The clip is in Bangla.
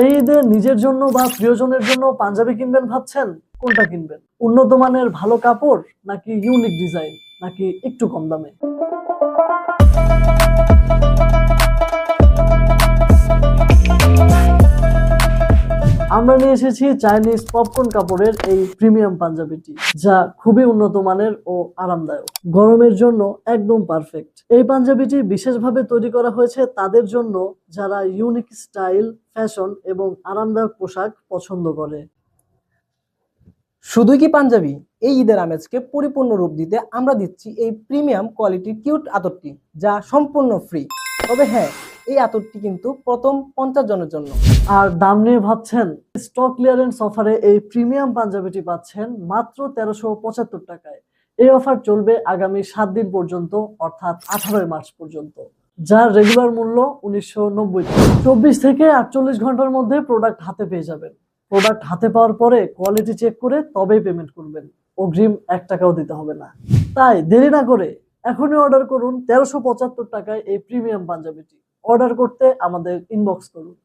এই ঈদে নিজের জন্য বা প্রিয়জনের জন্য পাঞ্জাবি কিনবেন ভাবছেন? কোনটা কিনবেন? উন্নত মানের ভালো কাপড়, নাকি ইউনিক ডিজাইন, নাকি একটু কম দামে? আমরা নিয়ে এসেছি চাইনিজ পপকর্ন কাপড়ের এই প্রিমিয়াম পাঞ্জাবিটি, যা খুবই উন্নত মানের ও আরামদায়ক। গরমের জন্য একদম পারফেক্ট। এই পাঞ্জাবিটি বিশেষভাবে তৈরি করা হয়েছে তাদের জন্য যারা ইউনিক স্টাইল, ফ্যাশন এবং আরামদায়ক পোশাক পছন্দ করে। শুধুই কি পাঞ্জাবি? এই ঈদের আমেজকে পরিপূর্ণ রূপ দিতে আমরা দিচ্ছি এই প্রিমিয়াম কোয়ালিটির কিউট আতরটি, যা সম্পূর্ণ ফ্রি। তবে হ্যাঁ, এই আতরটি কিন্তু প্রথম 50 জনের জন্য। আর দাম নিয়ে ভাবছেন? স্টক ক্লিয়ারেন্স অফারে এই প্রিমিয়াম পাঞ্জাবিটি পাচ্ছেন মাত্র 1375 টাকায়। এই অফার চলবে আগামী 7 দিন পর্যন্ত, অর্থাৎ 18 মার্চ পর্যন্ত, যার রেগুলার মূল্য 1990 টাকা। 24 থেকে 48 ঘন্টার মধ্যে প্রোডাক্ট হাতে পেয়ে যাবেন। প্রোডাক্ট হাতে পাওয়ার পরে কোয়ালিটি চেক করে তবেই পেমেন্ট করবেন। অগ্রিম 1 টাকাও দিতে হবে না। তাই দেরি না করে এখনই অর্ডার করুন 1375 টাকায় এই প্রিমিয়াম পাঞ্জাবিটি। অর্ডার করতে আমাদের ইনবক্স করুন।